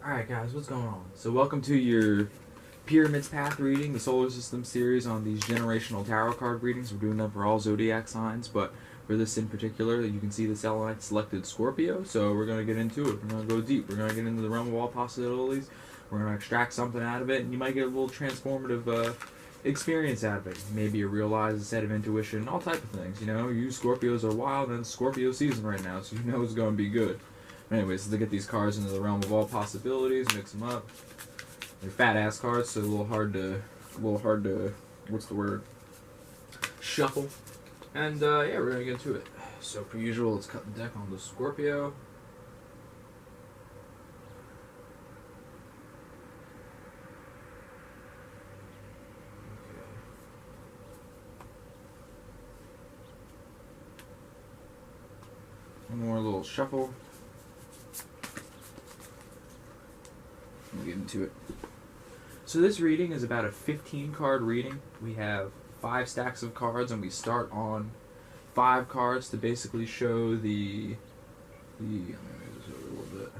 Alright guys, what's going on? So welcome to your Pyramids Path reading, the solar system series on these generational tarot card readings. We're doing them for all zodiac signs, but for this in particular, you can see the selenite selected Scorpio, so we're going to get into it. We're going to go deep. We're going to get into the realm of all possibilities. We're going to extract something out of it, and you might get a little transformative experience out of it. Maybe you realize a set of intuition, all type of things. You know, you Scorpios are wild, and it's Scorpio season right now, so you know it's going to be good. Anyways, to get these cards into the realm of all possibilities, mix them up. They're fat ass cards, so a little hard to, what's the word? Shuffle. And yeah, we're gonna get into it. So per usual, let's cut the deck on the Scorpio. One more little shuffle. We'll get into it. So this reading is about a 15 card reading. We have 5 stacks of cards, and we start on 5 cards to basically show the let me move this over a little bit.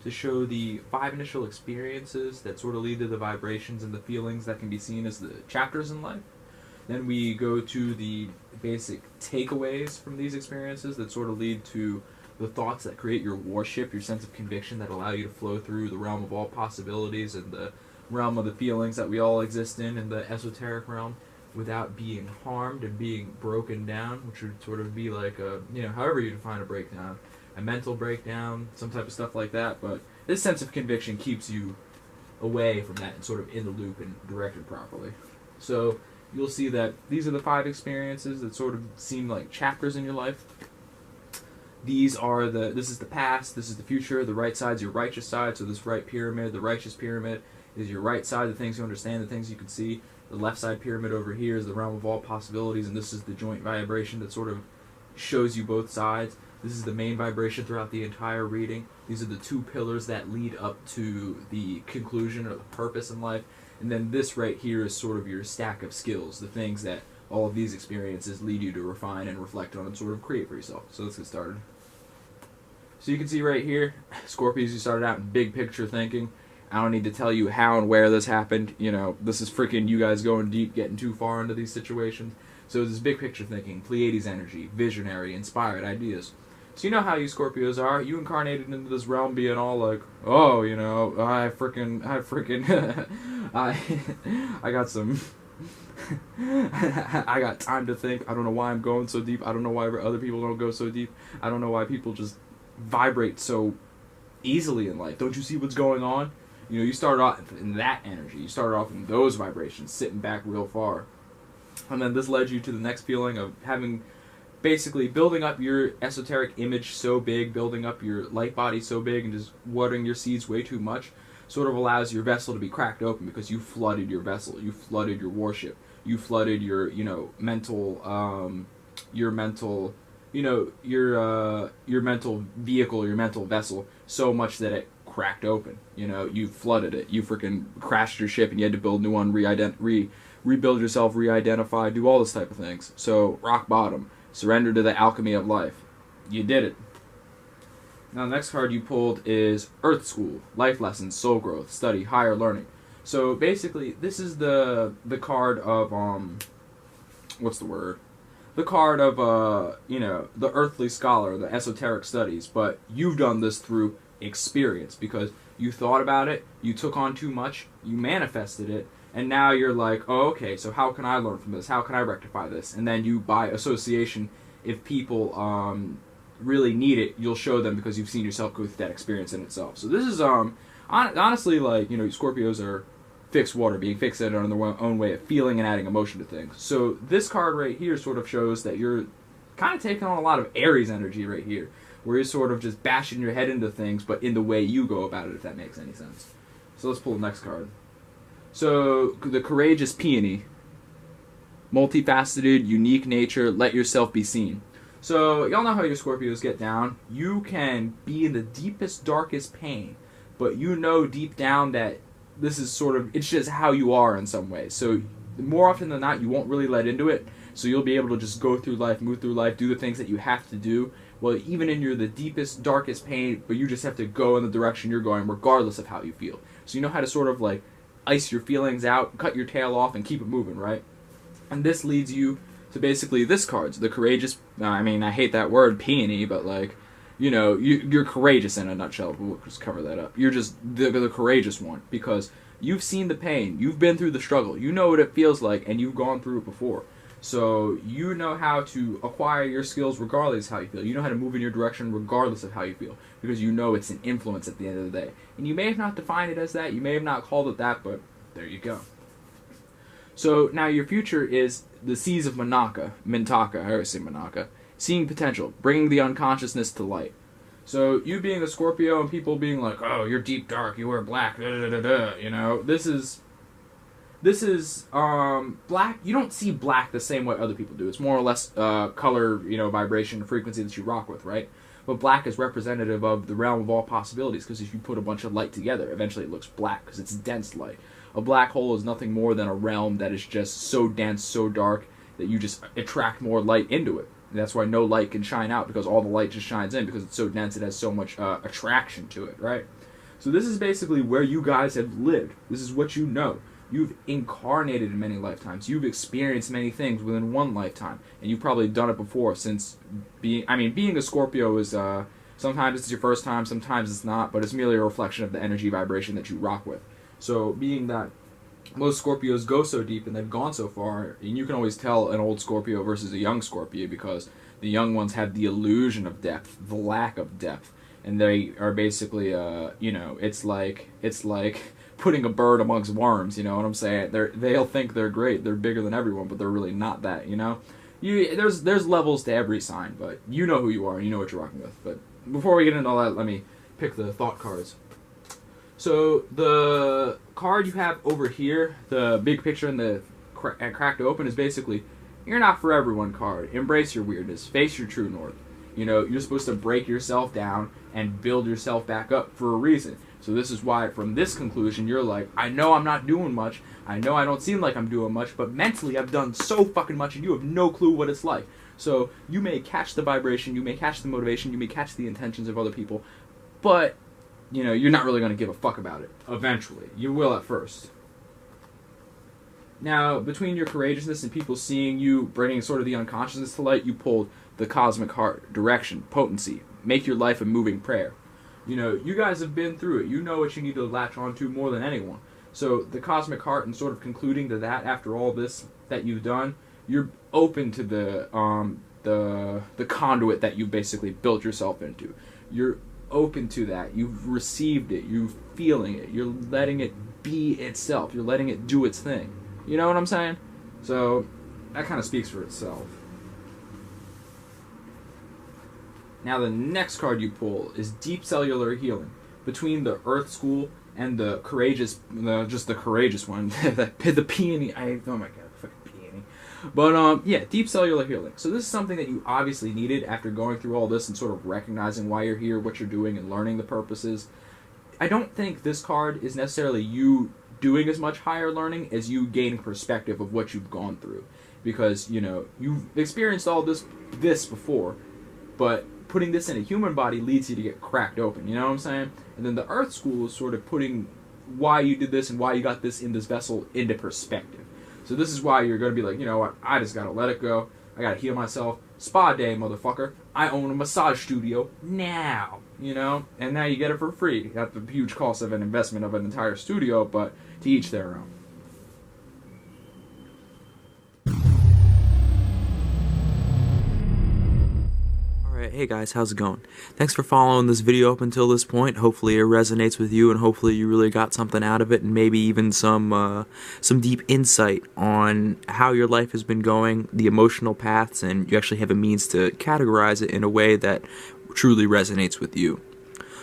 To show the 5 initial experiences that sort of lead to the vibrations and the feelings that can be seen as the chapters in life. Then we go to the basic takeaways from these experiences that sort of lead to the thoughts that create your worship, your sense of conviction that allow you to flow through the realm of all possibilities and the realm of the feelings that we all exist in the esoteric realm without being harmed and being broken down, which would sort of be like a, you know, however you define a breakdown, a mental breakdown, some type of stuff like that. But this sense of conviction keeps you away from that and sort of in the loop and directed properly. So you'll see that these are the 5 experiences that sort of seem like chapters in your life. This is the past, this is the future, the right side's your righteous side, so this right pyramid, the righteous pyramid, is your right side, the things you understand, the things you can see. The left side pyramid over here is the realm of all possibilities, and this is the joint vibration that sort of shows you both sides. This is the main vibration throughout the entire reading. These are the 2 pillars that lead up to the conclusion or the purpose in life. And then this right here is sort of your stack of skills, the things that all of these experiences lead you to refine and reflect on and sort of create for yourself. So let's get started. So you can see right here, Scorpios, you started out in big picture thinking. I don't need to tell you how and where this happened. You know, this is freaking you guys going deep, getting too far into these situations. So this big picture thinking, Pleiades energy, visionary, inspired ideas. So you know how you Scorpios are. You incarnated into this realm being all like, oh, you know, I got some, I got time to think. I don't know why I'm going so deep. I don't know why other people don't go so deep. I don't know why people just vibrate so easily in life. Don't you see what's going on? You know, you started off in that energy. You started off in those vibrations, sitting back real far. And then this led you to the next feeling of having, basically building up your esoteric image so big, building up your light body so big, and just watering your seeds way too much sort of allows your vessel to be cracked open because you flooded your vessel. You flooded your worship. You flooded your, you know, mental vehicle, your mental vessel so much that it cracked open. You know, you flooded it. You freaking crashed your ship and you had to build a new one, rebuild yourself, re-identify, do all this type of things. So rock bottom. Surrender to the alchemy of life. You did it. Now the next card you pulled is Earth School, life lessons, soul growth, study, higher learning. So basically this is the card of what's the word? The card of you know, the earthly scholar, the esoteric studies, but you've done this through experience because you thought about it, you took on too much, you manifested it, and now you're like, oh, okay, so how can I learn from this? How can I rectify this? And then you, by association, if people really need it, you'll show them because you've seen yourself go through that experience in itself. So this is honestly, like, you know, Scorpios are fixed water, being fixated on their own way of feeling and adding emotion to things. So this card right here sort of shows that you're kind of taking on a lot of Aries energy right here, where you're sort of just bashing your head into things, but in the way you go about it, if that makes any sense. So let's pull the next card. So the courageous peony, multifaceted, unique nature, let yourself be seen. So y'all know how your Scorpios get down. You can be in the deepest, darkest pain, but you know deep down that this is sort of, it's just how you are in some ways. So more often than not, you won't really let into it. So you'll be able to just go through life, move through life, do the things that you have to do. Well, even in the deepest, darkest pain, but you just have to go in the direction you're going regardless of how you feel. So you know how to sort of like ice your feelings out, cut your tail off, and keep it moving, right? And this leads you to basically this card, the courageous, I mean, I hate that word, peony, but like, you know, you're courageous in a nutshell. We'll just cover that up. You're just the courageous one because you've seen the pain, you've been through the struggle, you know what it feels like, and you've gone through it before. So you know how to acquire your skills regardless of how you feel. You know how to move in your direction regardless of how you feel because you know it's an influence at the end of the day. And you may have not defined it as that, you may have not called it that, but there you go. So now your future is the seas of Mintaka, I always say Manaka, seeing potential, bringing the unconsciousness to light. So you being a Scorpio and people being like, oh, you're deep dark, you wear black, da da da da, you know, this is black. You don't see black the same way other people do. It's more or less color, you know, vibration, frequency that you rock with, right? But black is representative of the realm of all possibilities because if you put a bunch of light together, eventually it looks black because it's dense light. A black hole is nothing more than a realm that is just so dense, so dark that you just attract more light into it. And that's why no light can shine out because all the light just shines in because it's so dense it has so much attraction to it, right? So this is basically where you guys have lived. This is what you know. You've incarnated in many lifetimes. You've experienced many things within one lifetime. And you've probably done it before since being a Scorpio is, sometimes it's your first time, sometimes it's not, but it's merely a reflection of the energy vibration that you rock with. So being that most Scorpios go so deep and they've gone so far, and you can always tell an old Scorpio versus a young Scorpio because the young ones have the illusion of depth, the lack of depth. And they are basically, you know, it's like putting a bird amongst worms, you know what I'm saying? They'll think they're great, they're bigger than everyone, but they're really not that, you know? There's levels to every sign, but you know who you are, and you know what you're rocking with. But before we get into all that, let me pick the thought cards. So the card you have over here, the big picture and the cracked open, is basically, you're not for everyone card. Embrace your weirdness, face your true north. You know, you're supposed to break yourself down and build yourself back up for a reason. So this is why, from this conclusion, you're like, I know I'm not doing much, I know I don't seem like I'm doing much, but mentally I've done so fucking much and you have no clue what it's like. So you may catch the vibration, you may catch the motivation, you may catch the intentions of other people, but, you know, you're not really going to give a fuck about it. Eventually. You will at first. Now, between your courageousness and people seeing you bringing sort of the unconsciousness to light, you pulled the cosmic heart, direction, potency, make your life a moving prayer. You know, you guys have been through it. You know what you need to latch onto more than anyone. So the cosmic heart, and sort of concluding to that after all this that you've done, you're open to the conduit that you've basically built yourself into. You're open to that. You've received it. You're feeling it. You're letting it be itself. You're letting it do its thing. You know what I'm saying? So that kind of speaks for itself. Now the next card you pull is Deep Cellular Healing. Between the Earth School and the courageous, just the courageous one, the peony, oh my god, fucking peony. But yeah, Deep Cellular Healing. So this is something that you obviously needed after going through all this and sort of recognizing why you're here, what you're doing, and learning the purposes. I don't think this card is necessarily you doing as much higher learning as you gaining perspective of what you've gone through. Because, you know, you've experienced all this before, but putting this in a human body leads you to get cracked open, you know what I'm saying? And then the Earth School is sort of putting why you did this and why you got this in this vessel into perspective. So this is why you're going to be like, you know what, I just got to let it go. I got to heal myself. Spa day, motherfucker. I own a massage studio now, you know? And now you get it for free at the huge cost of an investment of an entire studio, but to each their own. Hey guys, how's it going? Thanks for following this video up until this point. Hopefully it resonates with you and hopefully you really got something out of it and maybe even some deep insight on how your life has been going, the emotional paths, and you actually have a means to categorize it in a way that truly resonates with you.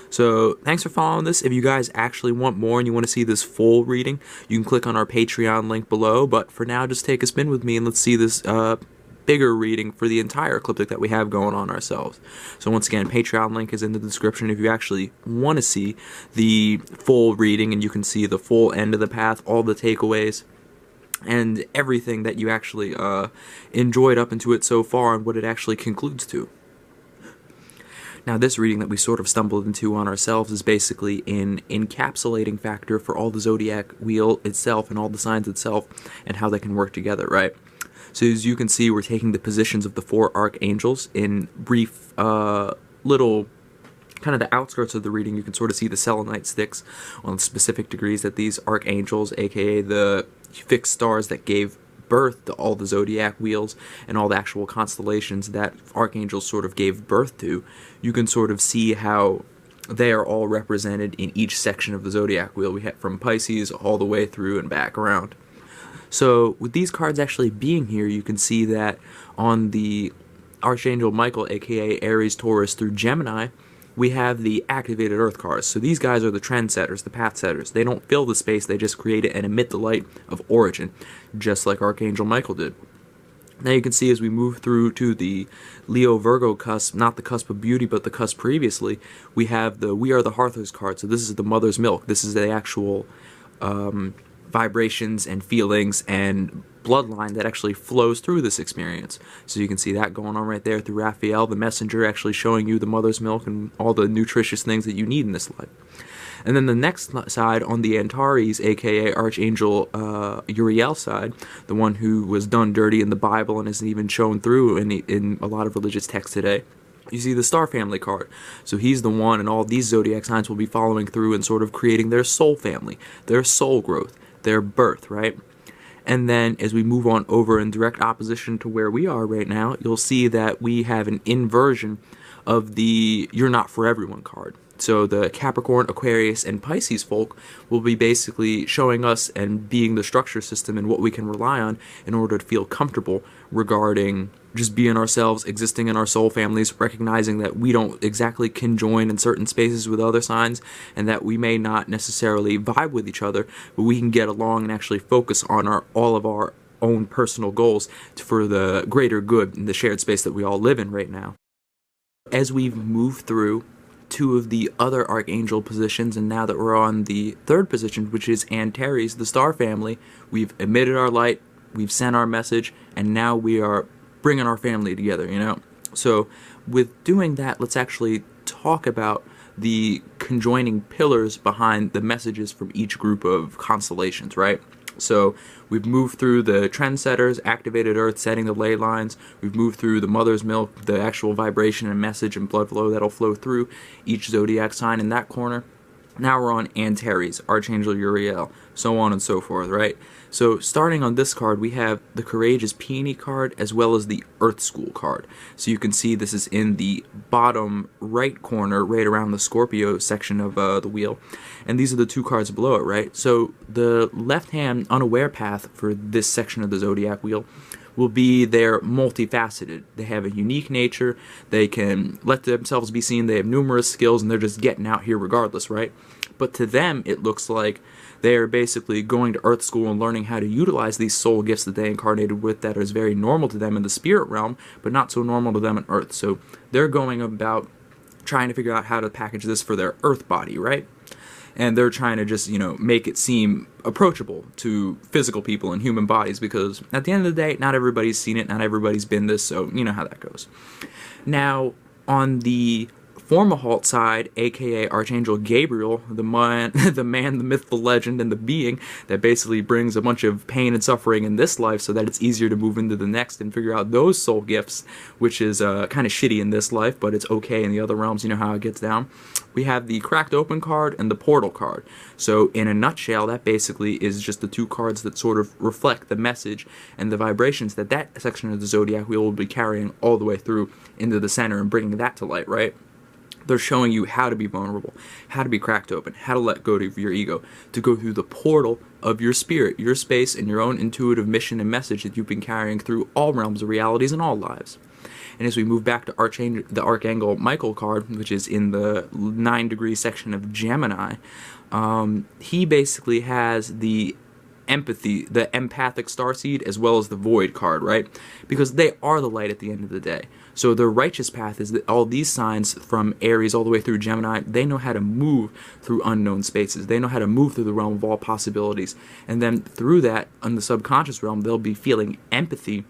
So thanks for following this. If you guys actually want more and you want to see this full reading, you can click on our Patreon link below, but for now just take a spin with me and let's see this bigger reading for the entire ecliptic that we have going on ourselves. So once again, Patreon link is in the description if you actually want to see the full reading and you can see the full end of the path, all the takeaways. and everything that you actually enjoyed up into it so far and what it actually concludes to. Now, this reading that we sort of stumbled into on ourselves is basically an encapsulating factor for all the zodiac wheel itself and all the signs itself and how they can work together, right? So as you can see, we're taking the positions of the 4 archangels in brief little kind of the outskirts of the reading. You can sort of see the selenite sticks on specific degrees that these archangels, aka the fixed stars that gave birth to all the zodiac wheels and all the actual constellations that archangels sort of gave birth to, you can sort of see how they are all represented in each section of the zodiac wheel. We have from Pisces all the way through and back around. So with these cards actually being here, you can see that on the Archangel Michael, aka Aries, Taurus through Gemini, we have the activated earth cards. So these guys are the trendsetters, the path setters. They don't fill the space, they just create it and emit the light of origin, just like Archangel Michael did. Now you can see as we move through to the Leo-Virgo cusp, not the cusp of beauty, but the cusp previously, we have the We Are the Hearthers card. So this is the mother's milk. This is the actual vibrations and feelings and bloodline that actually flows through this experience. So you can see that going on right there through Raphael, the messenger, actually showing you the mother's milk and all the nutritious things that you need in this life. And then the next side on the Antares, aka Archangel Uriel side, the one who was done dirty in the Bible and isn't even shown through in a lot of religious texts today, you see the Star Family card. So he's the one, and all these zodiac signs will be following through and sort of creating their soul family, their soul growth, their birth, right? And then as we move on over in direct opposition to where we are right now, you'll see that we have an inversion of the You're Not For Everyone card. So the Capricorn, Aquarius, and Pisces folk will be basically showing us and being the structure system and what we can rely on in order to feel comfortable regarding just being ourselves, existing in our soul families, recognizing that we don't exactly conjoin in certain spaces with other signs, and that we may not necessarily vibe with each other, but we can get along and actually focus on all of our own personal goals for the greater good in the shared space that we all live in right now. As we've moved through 2 of the other archangel positions, and now that we're on the 3rd position, which is Antares, the star family, we've emitted our light, we've sent our message, and now we are bringing our family together, you know? So with doing that, let's actually talk about the conjoining pillars behind the messages from each group of constellations, right? So we've moved through the trendsetters, activated earth, setting the ley lines. We've moved through the mother's milk, the actual vibration and message and blood flow that'll flow through each zodiac sign in that corner. Now we're on Antares, Archangel Uriel, so on and so forth, right? So starting on this card, we have the Courageous Peony card as well as the Earth School card. So you can see this is in the bottom right corner, right around the Scorpio section of the wheel. And these are the 2 cards below it, right? So the left-hand unaware path for this section of the zodiac wheel will be they're multifaceted. They have a unique nature, they can let themselves be seen, they have numerous skills, and they're just getting out here regardless, right? But to them, it looks like they're basically going to Earth School and learning how to utilize these soul gifts that they incarnated with that is very normal to them in the spirit realm, but not so normal to them on Earth. So they're going about trying to figure out how to package this for their Earth body, right? And they're trying to just, make it seem approachable to physical people and human bodies, because at the end of the day, not everybody's seen it, not everybody's been this, so you know how that goes. Now, on the Formahalt side, aka Archangel Gabriel, the man, the myth, the legend, and the being that basically brings a bunch of pain and suffering in this life so that it's easier to move into the next and figure out those soul gifts, which is kind of shitty in this life, but it's okay in the other realms, you know how it gets down. We have the Cracked Open card and the Portal card. So in a nutshell, that basically is just the 2 cards that sort of reflect the message and the vibrations that that section of the zodiac wheel will be carrying all the way through into the center and bringing that to light, right? They're showing you how to be vulnerable, how to be cracked open, how to let go of your ego, to go through the portal of your spirit, your space, and your own intuitive mission and message that you've been carrying through all realms of realities and all lives. And as we move back to the Archangel Michael card, which is in the 9-degree section of Gemini, he basically has the empathy, the empathic starseed, as well as the void card, right? Because they are the light at the end of the day. So the righteous path is that all these signs from Aries all the way through Gemini, they know how to move through unknown spaces. They know how to move through the realm of all possibilities. And then through that, in the subconscious realm, they'll be feeling empathy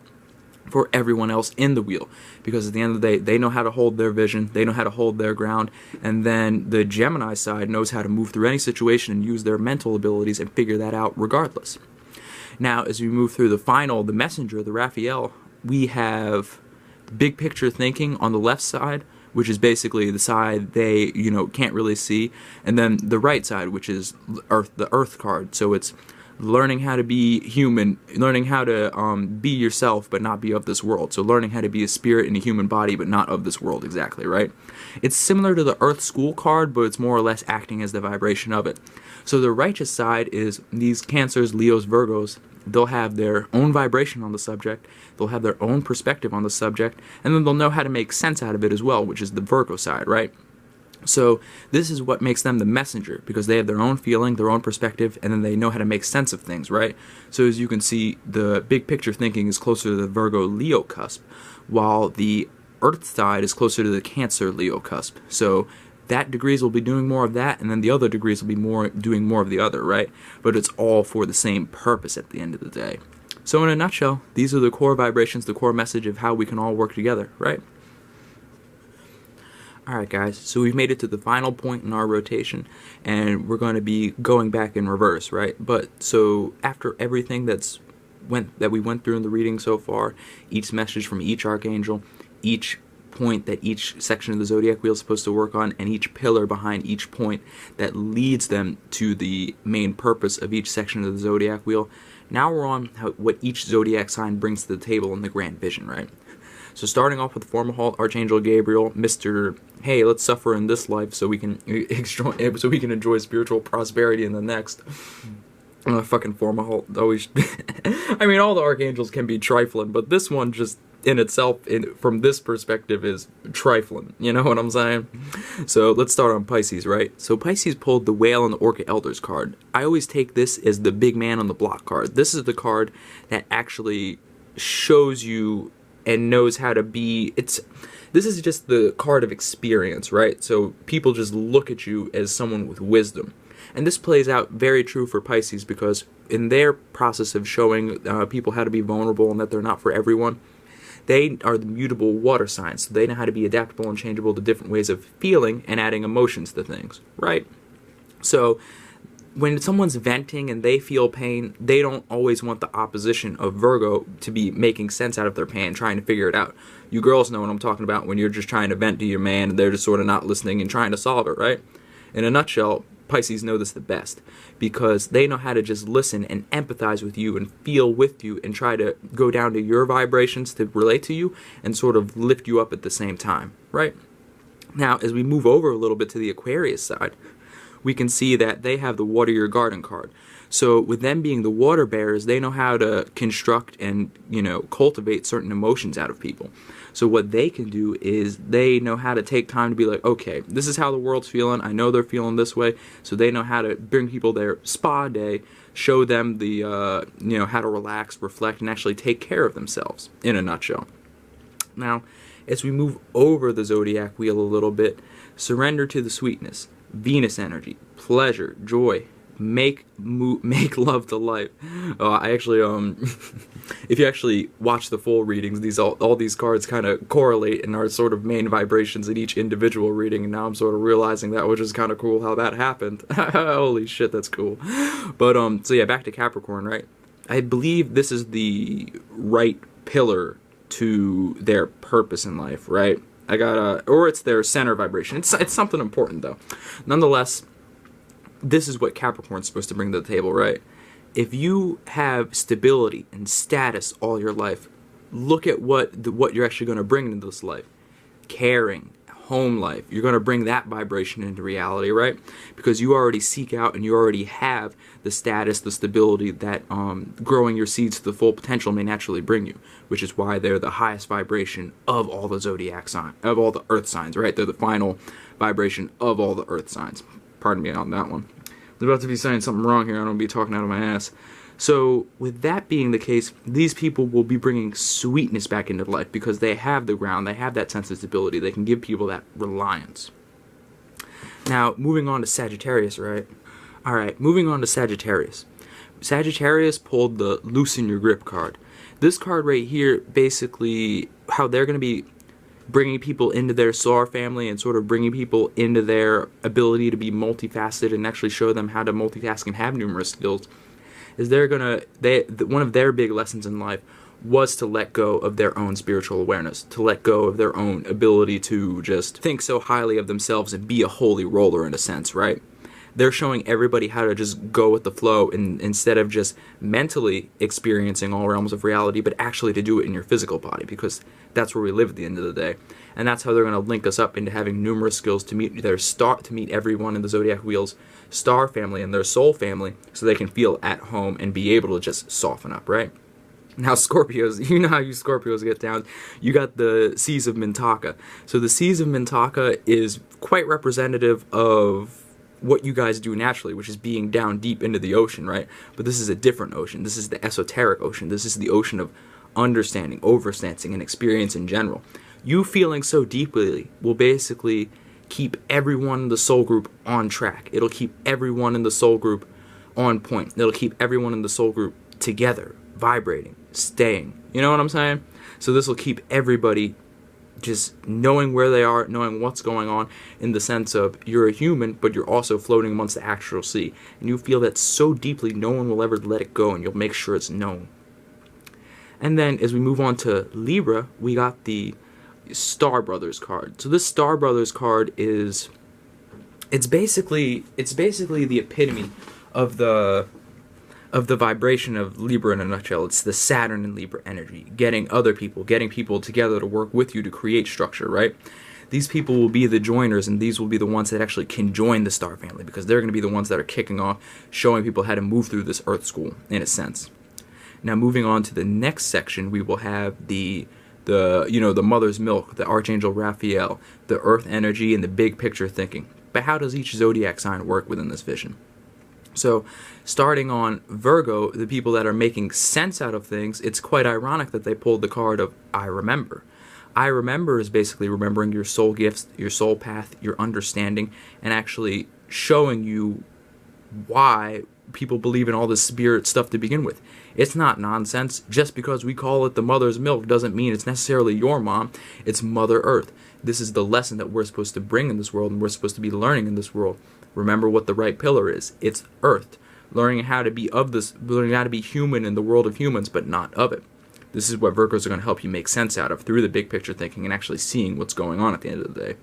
for everyone else in the wheel, because at the end of the day, they know how to hold their vision, they know how to hold their ground, and then the Gemini side knows how to move through any situation and use their mental abilities and figure that out regardless. Now, as we move through the messenger, the Raphael, we have big picture thinking on the left side, which is basically the side they, can't really see, and then the right side, which is the Earth card. So it's learning how to be human, learning how to be yourself but not be of this world. So learning how to be a spirit in a human body but not of this world, exactly, right? It's similar to the Earth School card, but it's more or less acting as the vibration of it. So the righteous side is these Cancers, Leos, Virgos. They'll have their own vibration on the subject, they'll have their own perspective on the subject, and then they'll know how to make sense out of it as well, which is the Virgo side, right? So this is what makes them the messenger, because they have their own feeling, their own perspective, and then they know how to make sense of things, right? So as you can see, the big picture thinking is closer to the Virgo-Leo cusp, while the Earth side is closer to the Cancer-Leo cusp. So that degrees will be doing more of that, and then the other degrees will be doing more of the other, right? But it's all for the same purpose at the end of the day. So in a nutshell, these are the core vibrations, the core message of how we can all work together, right? Alright guys, so we've made it to the final point in our rotation, and we're going to be going back in reverse, right? But so after everything that we went through in the reading so far, each message from each archangel, each point that each section of the zodiac wheel is supposed to work on, and each pillar behind each point that leads them to the main purpose of each section of the zodiac wheel, now we're on what each zodiac sign brings to the table in the grand vision, right? So starting off with Formahalt, Archangel Gabriel, Mr. Hey, let's suffer in this life so we can enjoy spiritual prosperity in the next. Fucking Formahalt always. I mean, all the archangels can be trifling, but this one just in itself, from this perspective, is trifling. You know what I'm saying? So let's start on Pisces, right? So Pisces pulled the Whale and the Orca Elders card. I always take this as the big man on the block card. This is the card that actually shows you and knows how to be. This is just the card of experience, right? So people just look at you as someone with wisdom. And this plays out very true for Pisces, because in their process of showing people how to be vulnerable and that they're not for everyone, they are the mutable water signs. So they know how to be adaptable and changeable to different ways of feeling and adding emotions to things, right? So when someone's venting and they feel pain, they don't always want the opposition of Virgo to be making sense out of their pain, trying to figure it out. You girls know what I'm talking about when you're just trying to vent to your man and they're just sort of not listening and trying to solve it, right? In a nutshell, Pisces know this the best, because they know how to just listen and empathize with you and feel with you and try to go down to your vibrations to relate to you and sort of lift you up at the same time, right? Now, as we move over a little bit to the Aquarius side, we can see that they have the Water Your Garden card. So with them being the water bearers, they know how to construct and, cultivate certain emotions out of people. So what they can do is they know how to take time to be like, okay, this is how the world's feeling. I know they're feeling this way. So they know how to bring people their spa day, show them the, how to relax, reflect, and actually take care of themselves, in a nutshell. Now, as we move over the zodiac wheel a little bit, surrender to the sweetness. Venus energy, pleasure, joy, make love to life. I actually, if you actually watch the full readings, all these cards kind of correlate and are sort of main vibrations in each individual reading, and now I'm sort of realizing that, which is kind of cool how that happened. Holy shit, that's cool. But, so yeah, back to Capricorn, right? I believe this is the right pillar to their purpose in life, right? Or it's their center vibration. It's something important, though. Nonetheless, this is what Capricorn's supposed to bring to the table, right? If you have stability and status all your life, look at what you're actually going to bring into this life. Caring, home life. You're going to bring that vibration into reality, right? Because you already seek out and you already have the status, the stability that growing your seeds to the full potential may naturally bring you, which is why they're the highest vibration of all the zodiac signs, of all the earth signs, right? They're the final vibration of all the earth signs. Pardon me on that one. I was about to be saying something wrong here. I don't be talking out of my ass. So with that being the case, these people will be bringing sweetness back into life because they have the ground, they have that sense of stability, they can give people that reliance. Now, moving on to Sagittarius, right? Alright, moving on to Sagittarius. Sagittarius pulled the Loosen Your Grip card. This card right here, basically, how they're going to be bringing people into their star family and sort of bringing people into their ability to be multifaceted and actually show them how to multitask and have numerous skills, is one of their big lessons in life was to let go of their own spiritual awareness, to let go of their own ability to just think so highly of themselves and be a holy roller in a sense, right? They're showing everybody how to just go with the flow and instead of just mentally experiencing all realms of reality, but actually to do it in your physical body, because that's where we live at the end of the day. And that's how they're going to link us up into having numerous skills to meet their star, to meet everyone in the zodiac wheel's star family and their soul family, so they can feel at home and be able to just soften up, right? Now Scorpios, you know how you Scorpios get down. You got the Seas of Mintaka. So the Seas of Mintaka is quite representative of what you guys do naturally, which is being down deep into the ocean, right? But this is a different ocean. This is the esoteric ocean. This is the ocean of understanding, overstanding, and experience in general. You feeling so deeply will basically keep everyone in the soul group on track. It'll keep everyone in the soul group on point. It'll keep everyone in the soul group together, vibrating, staying. You know what I'm saying? So this will keep everybody just knowing where they are, knowing what's going on, in the sense of you're a human, but you're also floating amongst the astral sea. And you feel that so deeply, no one will ever let it go, and you'll make sure it's known. And then as we move on to Libra, we got the Star Brothers card. So this Star Brothers card is, it's basically the epitome of the vibration of Libra in a nutshell. It's the Saturn and Libra energy, getting people together to work with you to create structure, right? These people will be the joiners, and these will be the ones that actually can join the star family, because they're going to be the ones that are kicking off, showing people how to move through this earth school, in a sense. Now moving on to the next section, we will have the mother's milk, the Archangel Raphael, the earth energy, and the big picture thinking. But how does each zodiac sign work within this vision? So, starting on Virgo, the people that are making sense out of things, it's quite ironic that they pulled the card of I Remember. I Remember is basically remembering your soul gifts, your soul path, your understanding, and actually showing you why people believe in all this spirit stuff to begin with. It's not nonsense. Just because we call it the mother's milk doesn't mean it's necessarily your mom. It's Mother Earth. This is the lesson that we're supposed to bring in this world, and we're supposed to be learning in this world. Remember what the right pillar is. It's Earth. Learning how to be learning how to be human in the world of humans, but not of it. This is what Virgos are going to help you make sense out of through the big picture thinking and actually seeing what's going on at the end of the day.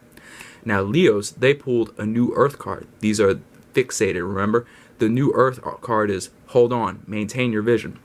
Now Leos, they pulled a new Earth card. These are fixated, remember? The new Earth card is hold on, maintain your vision.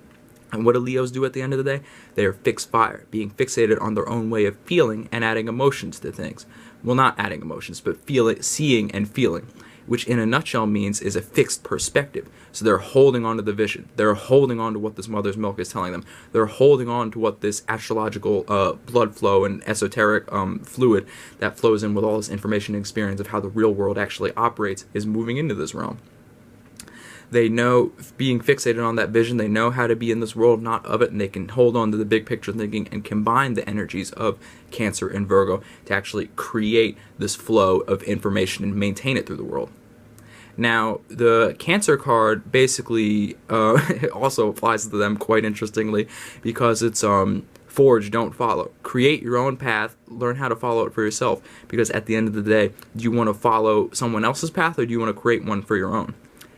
And what do Leos do at the end of the day? They are fixed fire, being fixated on their own way of feeling and adding emotions to things. Well, not adding emotions, but seeing and feeling, which in a nutshell means is a fixed perspective. So they're holding on to the vision. They're holding on to what this mother's milk is telling them. They're holding on to what this astrological blood flow and esoteric fluid that flows in with all this information and experience of how the real world actually operates is moving into this realm. They know, being fixated on that vision, they know how to be in this world, not of it, and they can hold on to the big picture thinking and combine the energies of Cancer and Virgo to actually create this flow of information and maintain it through the world. Now, the Cancer card basically also applies to them quite interestingly, because it's forge, don't follow. Create your own path, learn how to follow it for yourself, because at the end of the day, do you want to follow someone else's path, or do you want to create one for your own?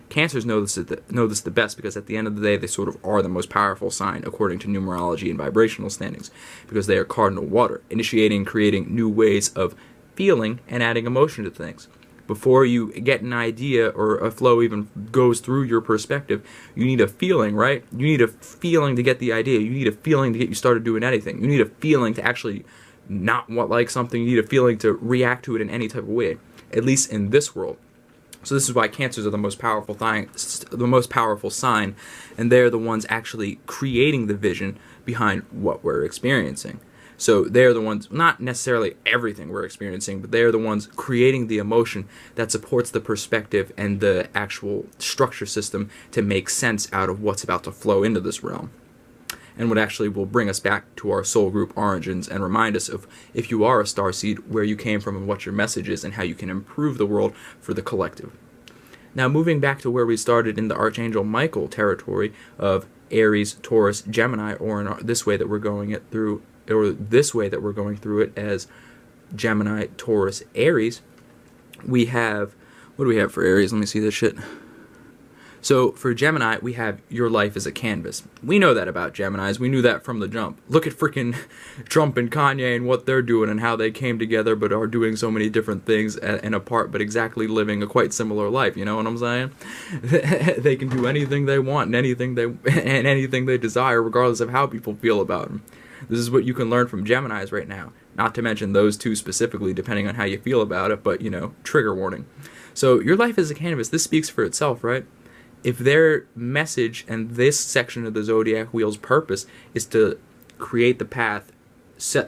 Cancers know this the best, because at the end of the day, they sort of are the most powerful sign according to numerology and vibrational standings, because they are cardinal water, initiating and creating new ways of feeling and adding emotion to things. Before you get an idea or a flow even goes through your perspective, you need a feeling, right? You need a feeling to get the idea. You need a feeling to get you started doing anything. You need a feeling to actually not like something. You need a feeling to react to it in any type of way, at least in this world. So this is why Cancers are the most powerful sign, and they're the ones actually creating the vision behind what we're experiencing. So they're the ones, not necessarily everything we're experiencing, but they're the ones creating the emotion that supports the perspective and the actual structure system to make sense out of what's about to flow into this realm. And what actually will bring us back to our soul group origins and remind us of, if you are a starseed, where you came from and what your message is and how you can improve the world for the collective. Now, moving back to where we started in the Archangel Michael territory of Aries, Taurus, Gemini, or in this way that we're going it through, or this way that we're going through it as Gemini, Taurus, Aries, we have, what do we have for Aries? Let me see this shit. So for Gemini, we have your life as a canvas. We know that about Geminis. We knew that from the jump. Look at freaking Trump and Kanye and what they're doing and how they came together but are doing so many different things and apart, but exactly living a quite similar life. You know what I'm saying? They can do anything they want and anything they desire, regardless of how people feel about them. This is what you can learn from Geminis right now. Not to mention those two specifically, depending on how you feel about it, but, you know, trigger warning. So your life as a canvas, this speaks for itself, right? If their message and this section of the zodiac wheel's purpose is to create the path,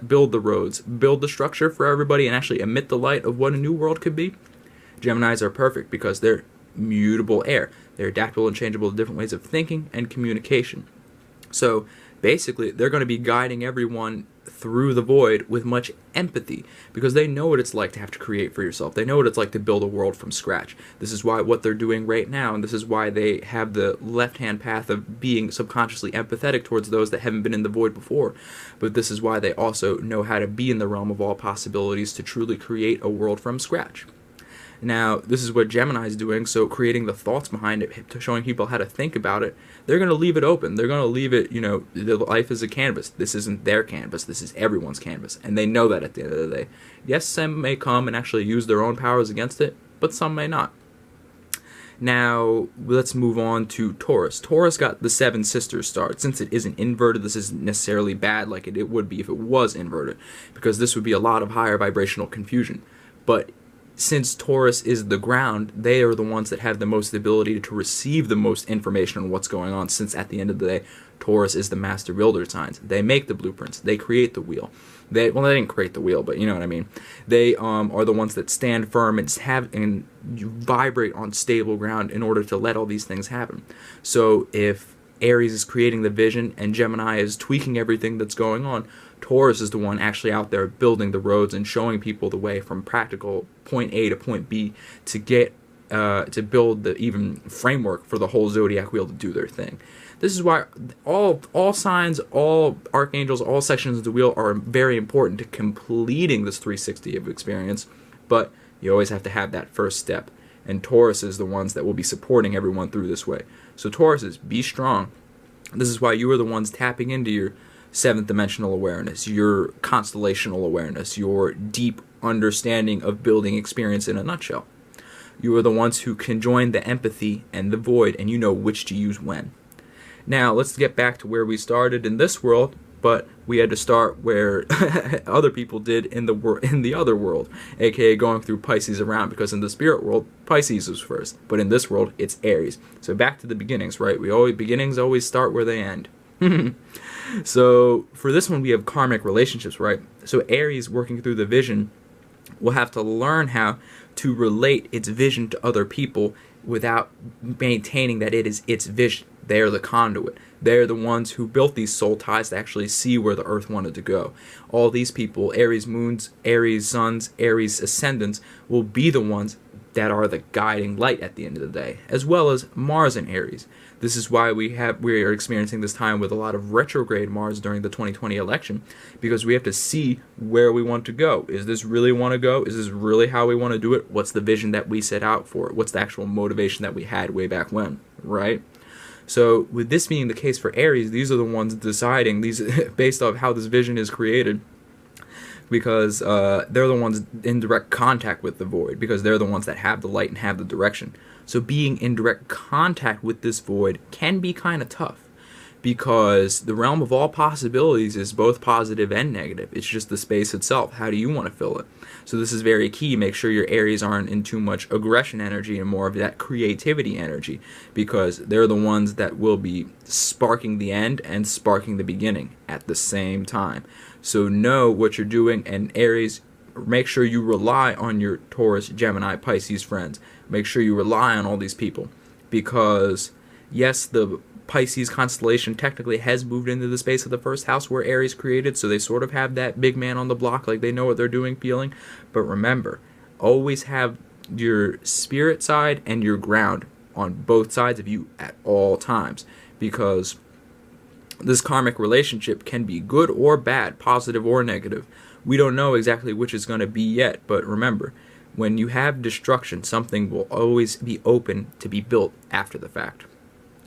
build the roads, build the structure for everybody, and actually emit the light of what a new world could be, Geminis are perfect because they're mutable air. They're adaptable and changeable to different ways of thinking and communication. So basically, they're going to be guiding everyone through the void with much empathy because they know what it's like to have to create for yourself. They know what it's like to build a world from scratch. This is why what they're doing right now, and this is why they have the left-hand path of being subconsciously empathetic towards those that haven't been in the void before. But this is why they also know how to be in the realm of all possibilities to truly create a world from scratch. Now, this is what Gemini is doing, so creating the thoughts behind it, showing people how to think about it. They're going to leave it open. They're going to leave it, you know, the life is a canvas. This isn't their canvas. This is everyone's canvas. And they know that at the end of the day. Yes, some may come and actually use their own powers against it, but some may not. Now, let's move on to Taurus. Taurus got the Seven Sisters star. Since it isn't inverted, this isn't necessarily bad like it would be if it was inverted, because this would be a lot of higher vibrational confusion. But since Taurus is the ground, they are the ones that have the most ability to receive the most information on what's going on, since at the end of the day, Taurus is the master builder signs. They make the blueprints. They create the wheel. They didn't create the wheel, but you know what I mean. They are the ones that stand firm and vibrate on stable ground in order to let all these things happen. So if Aries is creating the vision and Gemini is tweaking everything that's going on, Taurus is the one actually out there building the roads and showing people the way from practical point A to point B to get to build the even framework for the whole zodiac wheel to do their thing. This is why all signs, all archangels, all sections of the wheel are very important to completing this 360 of experience, but you always have to have that first step. And Taurus is the ones that will be supporting everyone through this way. So Taurus is, be strong. This is why you are the ones tapping into your seventh dimensional awareness, your constellational awareness, your deep understanding of building experience in a nutshell. You are the ones who can join the empathy and the void, and you know which to use when. Now, let's get back to where we started in this world, but we had to start where other people did in the other world, aka going through Pisces around, because in the spirit world, Pisces was first, but in this world, it's Aries. So back to the beginnings, right? Beginnings always start where they end. So for this one, we have karmic relationships, right? So Aries, working through the vision, will have to learn how to relate its vision to other people without maintaining that it is its vision. They are the conduit. They're the ones who built these soul ties to actually see where the earth wanted to go. All these people, Aries moons, Aries suns, Aries ascendants, will be the ones that are the guiding light at the end of the day, as well as Mars and Aries. This is why we are experiencing this time with a lot of retrograde Mars during the 2020 election, because we have to see where we want to go. Is this really want to go? Is this really how we want to do it? What's the vision that we set out for? What's the actual motivation that we had way back when, right? So with this being the case for Aries, these are the ones deciding, these based off how this vision is created, because they're the ones in direct contact with the void, because they're the ones that have the light and have the direction. So being in direct contact with this void can be kind of tough, because the realm of all possibilities is both positive and negative. It's just the space itself. How do you want to fill it? So this is very key. Make sure your Aries aren't in too much aggression energy and more of that creativity energy, because they're the ones that will be sparking the end and sparking the beginning at the same time. So know what you're doing, and Aries, make sure you rely on your Taurus, Gemini, Pisces friends. Make sure you rely on all these people, because yes, the Pisces constellation technically has moved into the space of the first house where Aries created, so they sort of have that big man on the block, like they know what they're doing feeling. But remember, always have your spirit side and your ground on both sides of you at all times, because this karmic relationship can be good or bad, positive or negative. We don't know exactly which is going to be yet, but remember, when you have destruction, something will always be open to be built after the fact.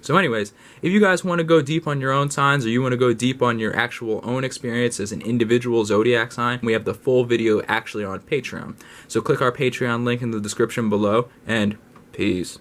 So anyways, if you guys want to go deep on your own signs, or you want to go deep on your actual own experience as an individual zodiac sign, we have the full video actually on Patreon. So click our Patreon link in the description below, and peace.